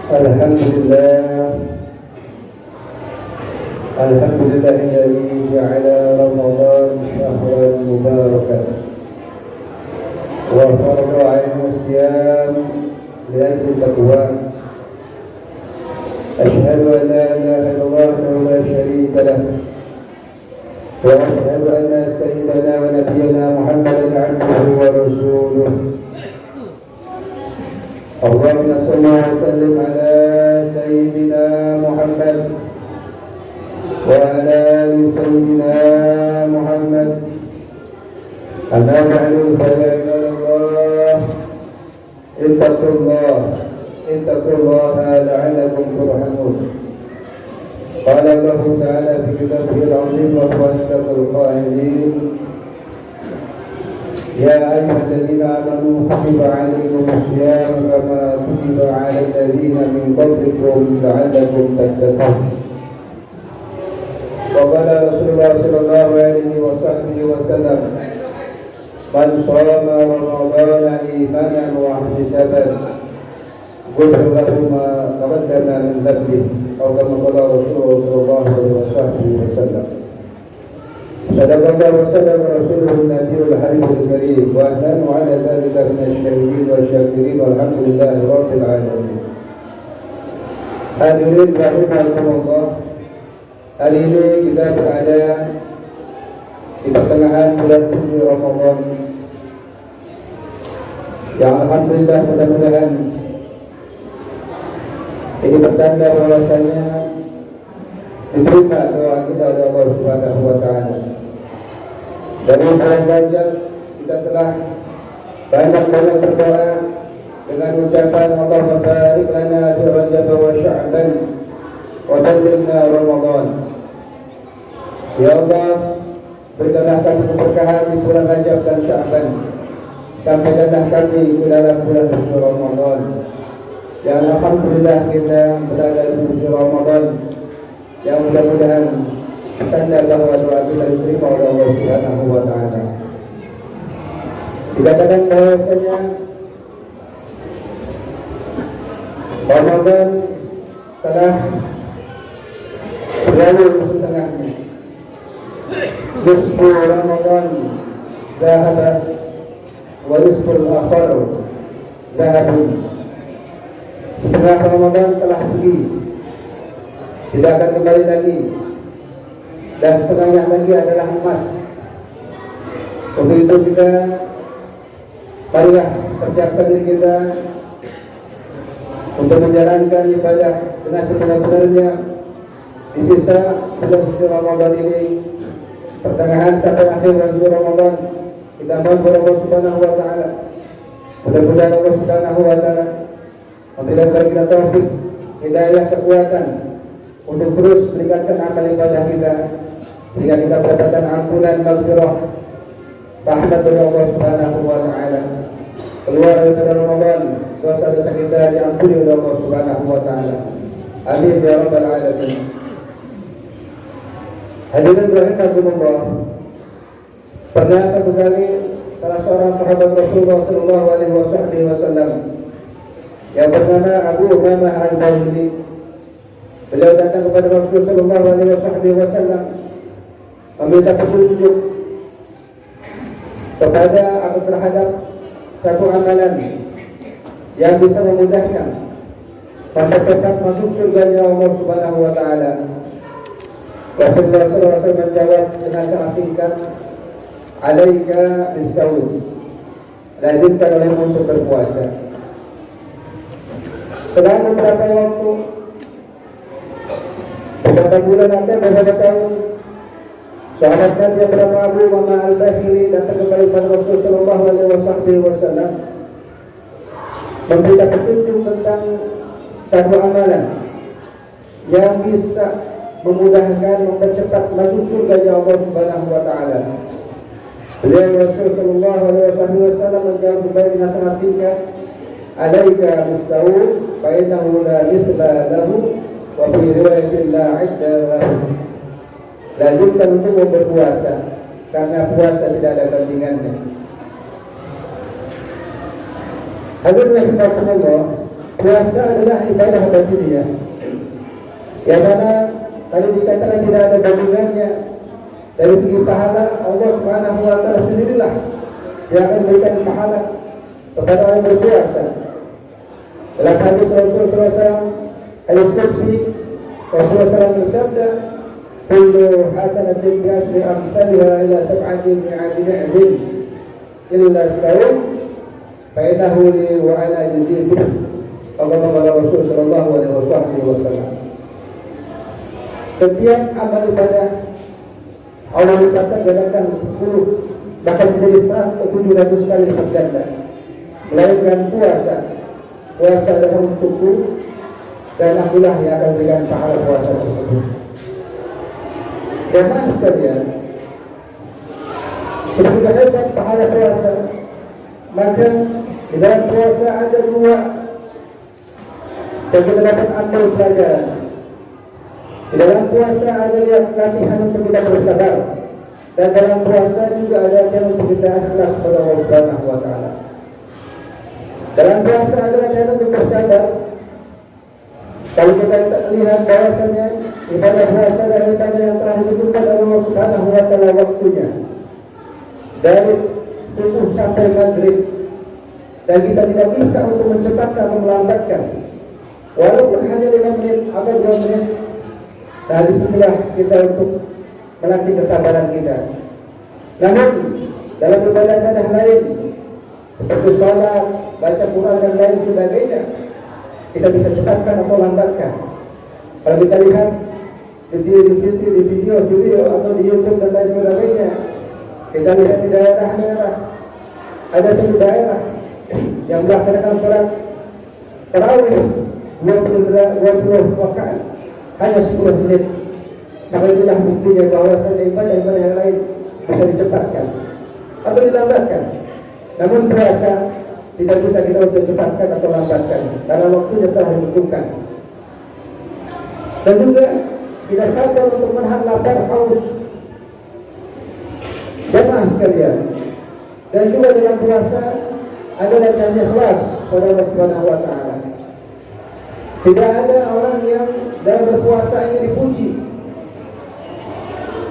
Alhamdulillah, Alhamdulillahilladzi ja'ala Ramadan syahran mubarakan wa farada 'alaina as-siyam li'ajli taqwa. Asyhadu an la ilaha illallah wa la syarika lah wa asyhadu anna sayyidana wa nabiyyana Muhammadan 'abduhu wa rasuluh. Allahumma shalli wa sallim ala sayyidina Muhammad wa ala ali sayyidina Muhammad. Amma ba'du, fa ya ibadallah, ittaqullaha la'allakum turhamun. Qala Allah ta'ala fi kitabihil 'azim wa huwa asdaqul qa'ilin. يا أيها الذين آمنوا كتب عليكم الصيام كما كتب على الذين من قبلكم لعلكم تتقون. وقال رسول الله صلى الله عليه وصحبه وسلم من صام رمضان إيمانا واحتسابا غفر له ما تقدم من ذنبه أو كما قال رسول الله صلى الله عليه وصحبه وسلم. Sadaqallahu wa sadaq Rasulul Nabiyul Habibul Karim wa nahnu ala dzalika minasy syahidin wa syakirin walhamdulillahi rabbil alamin. Hadirin rahimakumullah, hari ini kita berada di pertengahan bulan suci Ramadan yang alhamdulillah mudah-mudahan ini bertanda bahwasanya diterima doa kita oleh Allah Subhanahu wa taala. Dari bulan Rajab kita telah banyak berdoa dengan ucapan Allahumma barik lana fi Rajab wa Sya'ban wa ballighna Ramadan. Ya Allah, berikanlah kami keberkahan di bulan Rajab dan Sya'ban, sampaikanlah kami ke dalam bulan suci Ramadan. Yang alhamdulillah kita berada di bulan Ramadan, yang mudah-mudahan tanda bahwa doa kita diterima oleh Allah Subhanahu wa taala. Dikatakan bahwasanya Ramadan telah berlalu setengahnya. Nisfu Ramadan zahaba wa nisful akhar zahabun. Setengah Ramadan telah pergi, tidak akan kembali lagi, dan setengahnya lagi adalah emas. Untuk itu kita marilah persiapkan diri kita untuk menjalankan ibadah dengan sebenar-benarnya di sisa bulan suci Ramadan ini, pertengahan sampai akhir bulan suci Ramadan. Kita mohon kepada Allah Subhanahu wa taala, mudah-mudahan Allah Subhanahu wa taala memberikan kepada kita taufik, hidayah, kekuatan untuk terus meningkatkan amal ibadah kita, sehingga kita mendapatkan ampunan, maghfirah, rahmat dari Allah Subhanahu wa taala. Keluar dari Ramadan, dosa-dosa kita diampuni oleh Allah Subhanahu wa taala. Amin ya rabbal alamin. Hadirin rahimakumullah, pernah satu kali salah seorang sahabat Rasulullah sallallahu alaihi wasallam yang bernama Abu Umamah Al-Bahili, beliau datang kepada Rasulullah sallallahu alaihi wasallam meminta petunjuk kepada atau terhadap satu amalan yang bisa memudahkan sampai tetap masuk surga Allah Subhanahu wa taala. Rasulullah sallallahu alaihi wasallam menjawab dengan sangat singkat, "Alaika bis-shaum." Lazimkan olehmu untuk berpuasa. Selama beberapa waktu, beberapa bulan atau beberapa tahun, sahabat Nabi yang bernama Abu Umamah Al-Bahili datang kepada Rasulullah sallallahu alaihi wasallam memberikan petunjuk tentang satu amalan yang bisa memudahkan, mempercepat masuk surga Allah Subhanahu wa taala. Beliau Rasulullah sallallahu alaihi wasallam menjawab dengan sangat singkat, "Alaika bis-shaum fa innahu la mithla lahu wa fi riwayatin la 'idda lahu." Lazimkan untuk berpuasa, karena puasa tidak ada bandingannya. Hadirin rahimakumullah, puasa adalah ibadah batiniah, yang mana tadi dikatakan tidak ada bandingannya dari segi pahala. Allah Subhanahu wa taala sendirilah yang akan memberikan pahala kepada orang yang berpuasa. Dalam hadis Rasulullah SAW, hadis qudsi, Rasulullah SAW bersabda, "Kullu hasanatin bi asyri amsalha ila sab'ati mi'ati ni'min illa as-sawm fa innahu li wa ana jazihi." Kata Rasul sallallahu alaihi wasallam. Setiap amal ibadah Allah berkata gandakan 10, bahkan menjadi 700 kali lipat ganda, melainkan puasa. Puasa adalah untukku dan akulah yang akan berikan pahala puasa tersebut. Jemaah sekalian, semoga hebat pahala puasa, maka di dalam puasa ada dua yang kita dapat ambil pelajaran. Di dalam puasa ada latihan untuk kita bersabar, dan dalam puasa juga ada latihan untuk kita ikhlas kepada Allah Subhanahu wa taala. Dalam puasa ada latihan untuk bersabar. Kalau kita lihat bahwasanya ibadah puasa dan ibadah yang telah ditentukan oleh Allah Subhanahu wa taala waktunya dari subuh sampai maghrib, dan kita tidak bisa untuk mencepatkan atau melambatkan, walaupun hanya 5 menit atau 2 menit. Nah, disitulah kita untuk melatih kesabaran kita. Namun dalam ibadah-ibadah lain seperti sholat, baca Quran dan lain sebagainya, kita bisa cepatkan atau lambatkan. Kalau kita lihat di video atau di YouTube dan lain sebagainya, kita lihat di daerah-daerah ada satu daerah yang melaksanakan sholat tarawih 20 rakaat hanya 10 menit. Maka itulah buktinya bahwasanya ibadah-ibadah yang lain bisa dicepatkan atau dilambatkan. Namun puasa tidak bisa kita untuk cepatkan atau lambatkan karena waktunya telah ditentukan. Dan juga tidak sabar untuk menahan lapar haus. Jemaah sekalian, dan juga dalam puasa adalah yang ikhlas kepada Allah Subhanahu wa taala. Tidak ada orang yang dalam berpuasa ini dipuji,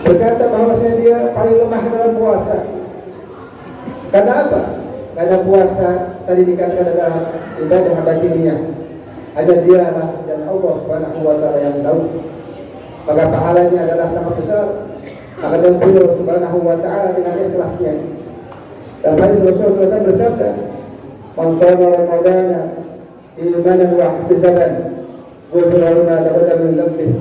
berkata bahwasanya dia paling lemah dalam puasa. Karena apa? Karena puasa tadi dikatakan adalah ibadah batiniah. Hanya dialah dan Allah Subhanahu wa taala yang tahu. Maka pahalanya adalah sangat besar. Maka dan Allah Subhanahu wa taala dengan ikhlasnya. Dan hadis Rasulullah bersabda, "Man shoma Ramadana imanan wa ihtisaban, ghufira lahu ma taqaddama min dhanbihi."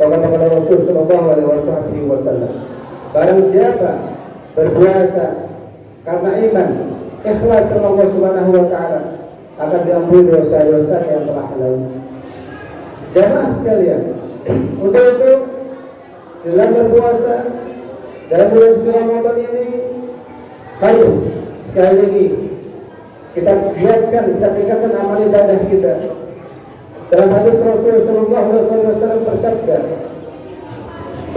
Kata Rasul sallallahu alaihi wasallam, barang siapa berpuasa karena iman, ikhlas kepada Allah Subhanahu wa taala, akan diampuni dosa-dosa yang telah lalu. Jemaah sekalian, untuk itu dalam berpuasa dalam bulan Ramadan ini, ayo sekali lagi kita giatkan, kita tingkatkan amal ibadah kita. Dalam hadis Rasulullah sallallahu alaihi wasallam bersabda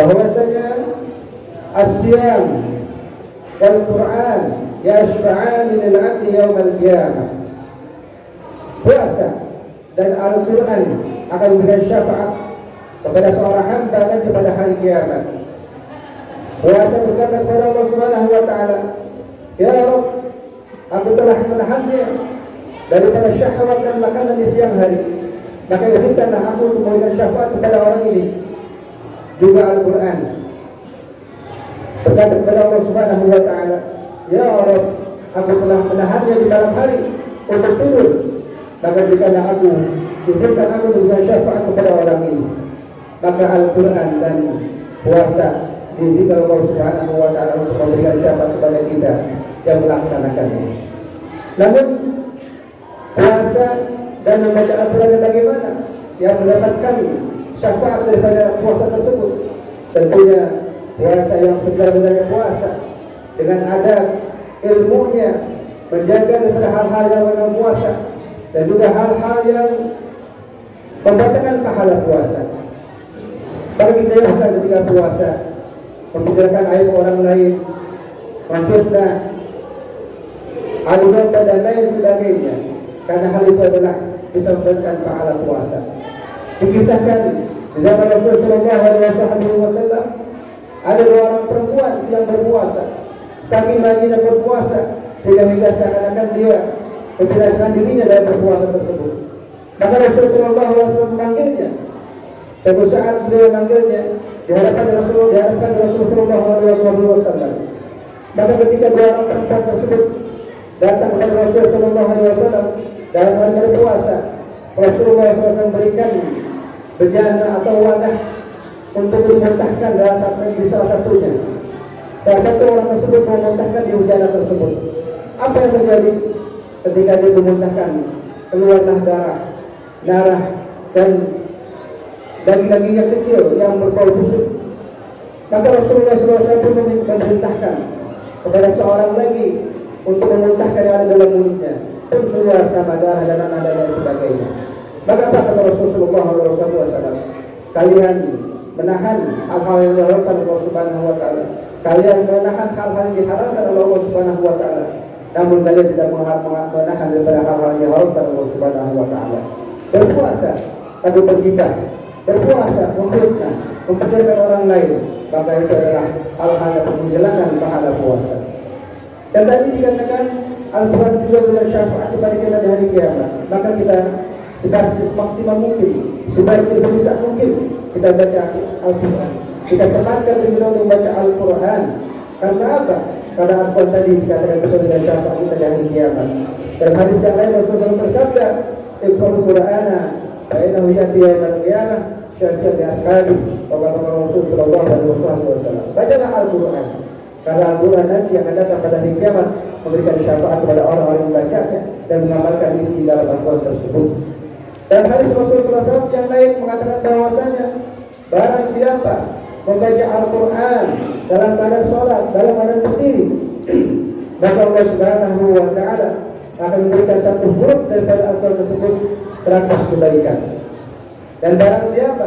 bahwasanya as-siyam wal Quran yashfa'an lil 'abdi yaum al-qiyamah. Puasa dan Al-Quran akan memberikan syafaat kepada seorang hamba nanti pada hari kiamat. Puasa berkata kepada Allah Subhanahu wa taala, "Ya Rabb, aku telah menahannya daripada syahwat dan makanan di siang hari. Maka izinkanlah aku untuk memberikan syafaat kepada orang ini." Juga Al-Quran berkata kepada Allah Subhanahu wa taala, "Ya Rabb, aku telah menahannya di malam hari untuk tidur. Maka berikanlah aku, izinkan aku memberikan syafaat kepada orang ini." Maka Al-Quran dan puasa diizinkan Allah Subhanahu wa taala untuk memberikan syafaat kepada kita yang melaksanakannya. Namun puasa dan membaca Al-Quran bagaimana yang mendapatkan syafaat daripada puasa tersebut? Tentunya puasa yang sebenarnya puasa dengan adab ilmunya, menjaga daripada hal-hal yang dalam puasa dan juga hal-hal yang membatalkan pahala puasa. Kalau kita lihat ketika puasa, membicarakan aib orang lain, memfitnah, adu domba dan lain sebagainya, karena hal itu adalah bisa mendapatkan pahala puasa. Dikisahkan di zaman Rasulullah SAW ada dua orang perempuan sedang berpuasa. Saking rajinnya berpuasa sehingga hingga seakan-akan dia menjelaskan dirinya dalam berpuasa tersebut. Maka Rasulullah SAW memanggilnya. Suatu saat beliau memanggilnya di hadapan Rasulullah SAW. Maka ketika dua orang perempuan tersebut datang kepada Rasulullah SAW dalam hal berpuasa, Rasulullah SAW berikan bejana atau wadah untuk dimuntahkan dalam di salah satunya. Salah satu orang tersebut memuntahkan di bejana tersebut. Apa yang terjadi ketika dia memuntahkan? Keluarlah darah dan daging-daging yang kecil yang berbau busuk. Maka Rasulullah SAW pun memerintahkan kepada seorang lagi untuk memuntahkan yang ada dalam mulutnya, pun keluar sama darah dan nada dan sebagainya. Maka apa kata Rasulullah SAW? Kalian menahan hal-hal yang diharamkan oleh Allah Subhanahu wa Ta'ala. Kalian menahan hal-hal yang diharamkan oleh Allah Subhanahu wa Ta'ala. Namun kalian tidak menahan daripada hal-hal yang diharamkan oleh Allah Subhanahu wa Ta'ala. Berpuasa tapi bergibah, berpuasa memfitnah, mempercayai orang lain, maka itu adalah hal-hal yang menghilangkan pahala puasa. Dan tadi dikatakan Al-Quran juga dengan syafaat kepada kita di hari kiamat. Maka kita semaksimal mungkin, sebisa mungkin kita baca Al-Quran. Kita sempatkan kita untuk membaca Al-Quran. Karena apa? Karena Al-Quran tadi dikatakan bersama dengan syafaat kita di hari kiamat. Dan hadis yang lain Rasulullah bersabda, Iqra'ul Qur'ana fa innahu ya'ti yaumil qiyamah syafi'an li ashabi. Rasulullah sallallahu alaihi wasallam. Bacalah Al-Quran. Karena Al-Quran nanti yang akan datang pada hari kiamat memberikan syafaat kepada orang-orang yang membacanya dan mengamalkan isi dalam Al-Quran tersebut. Dan hadis Rasulullah SAW yang lain mengatakan bahwasanya barang siapa membaca Al-Quran dalam keadaan sholat, dalam keadaan berdiri, maka Allah Subhanahu wa Ta'ala akan memberikan satu huruf daripada Al-Quran tersebut 100 kebaikan. Dan barang siapa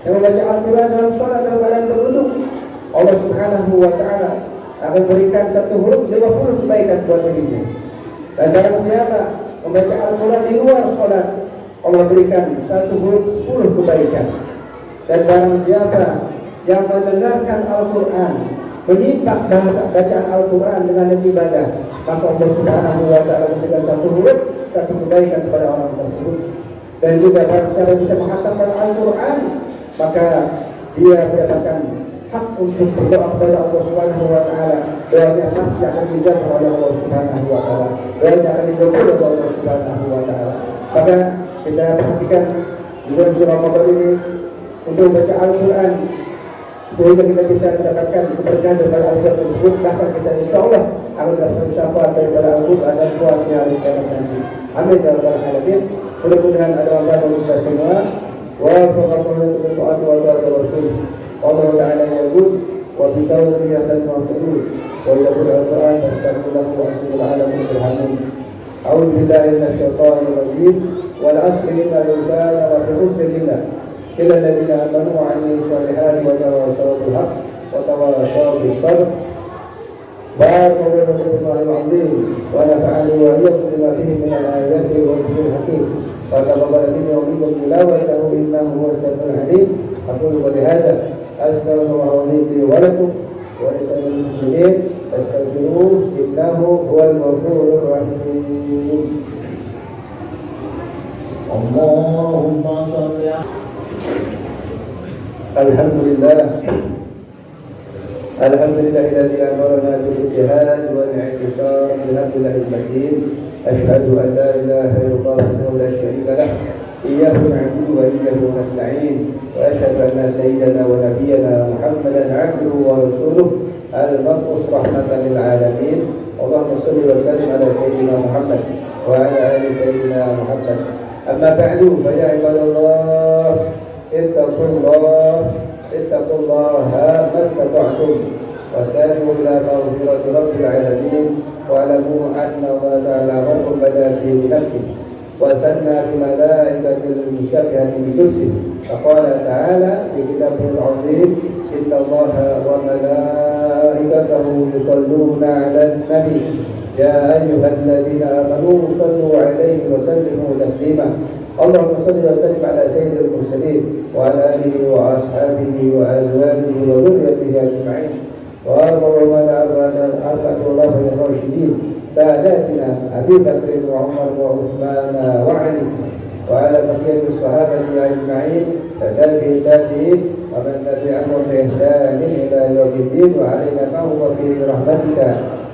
yang membaca Al-Quran dalam sholat dalam keadaan berduduk, Allah Subhanahu wa Ta'ala akan berikan satu huruf 50 kebaikan buat dirinya. Dan barang siapa membaca Al-Quran di luar sholat, Allah berikan satu huruf 10 kebaikan. Dan barang siapa yang mendengarkan Al-Quran, menyimak bahasa bacaan Al-Quran dengan ibadah, maka Allah Subhanahu wa Ta'ala memberikan satu huruf, satu kebaikan kepada orang tersebut. Dan juga barang siapa bisa menghatamkan Al-Quran, maka dia mendapatkan hak untuk berdoa kepada Allah Subhanahu wa Ta'ala. Doanya pasti akan dijawab oleh Allah Subhanahu wa Ta'ala. Doanya akan dijawab oleh Allah Subhanahu wa Ta'ala. Maka kita perhatikan di bulan Ramadan ini untuk membaca Al-Quran sehingga kita bisa mendapatkan keberkahan daripada Al-Quran tersebut. Bahkan kita insyaAllah akan dapat syafaat daripada Al-Quran dan kuatnya hari kiamat nanti. Amin ya rabbal alamin. Mudah-mudahan ada manfaat untuk kita semua. Wa faqatul taat wa taat Rasul. Allah Ta'ala yaqul wa bi tawfiqi al-mu'min wa yaqul al-Quran tasbihu wa anzil alamin alhamd. A'udzu billahi minasy syaithanir rajim. Wal 'asri innal insana lafi khusr إلا الذين آمنوا وعملوا الصالحات وتواصوا بالحق وتواصوا بالصبر. بارك الله العظيم ونفعني وإياكم بما فيه من الآيات والذكر الحكيم وتقبل مني ومنكم تلاوته إنه هو السميع العليم. أقول ولهذا أستغفر الله لي ولكم ولسائر المسلمين فاستغفروه إنه هو الغفور الرحيم. اللهم صل على الحمد لله الذي أمرنا بالاجتهاد والاعتصام بحبل الله المتين. أشهد أن لا إله إلا الله وحده لا شريك له إياه نعبد وإياه نستعين. وأشهد أن سيدنا ونبينا محمدا عبده ورسوله المبعوث رحمة للعالمين. اللهم صل وسلم على سيدنا محمد وعلى آل سيدنا محمد. أما بعد فيا عباد الله اتقوا الله ما استطعتم وسارعوا إلى مغفرة رب العالمين واعلموا أن الله تعالى أمركم بدا في نفسه وثنى بملائكة المشابهة بجنسه. فقال تعالى في كتابه العظيم إن الله وملائكته يصلون على النبي يا أيها الذين آمنوا صلوا عليه وسلموا تسليما. اللهم صل وسلم على سيد المرسلين وعلى آله وأصحابه وأزواجه وذريته أجمعين، وأربع من أربعة الله الراشدين ساداتنا أبي بكر وعمر وعثمان وعلي، وعلى بقية الصحابة أجمعين وتابعي التابعين ومن تبعهم بإحسان إلى يوم الدين، وعلينا معه في رحمتك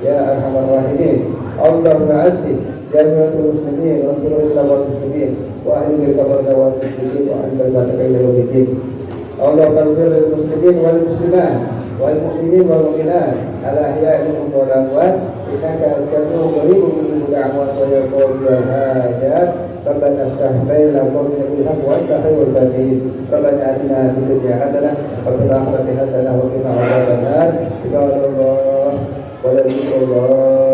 يا أرحم الراحمين. اللهم أسلم جميع المسلمين وانصر الإسلام والمسلمين وأهل الكفرة والمشركين وأنت البركة إلى يوم الدين. اللهم اغفر للمسلمين والمسلمات والمؤمنين والمؤمنات الأحياء منهم والأموات إنك أسكنته قريب من الدعوات ويقول الحاجات. ربنا افتح بيننا وبين بالحق وأنت خير الفاتحين. ربنا آتنا في الدنيا حسنة وفي الآخرة حسنة وقنا عذاب النار. عباد الله ولذكر الله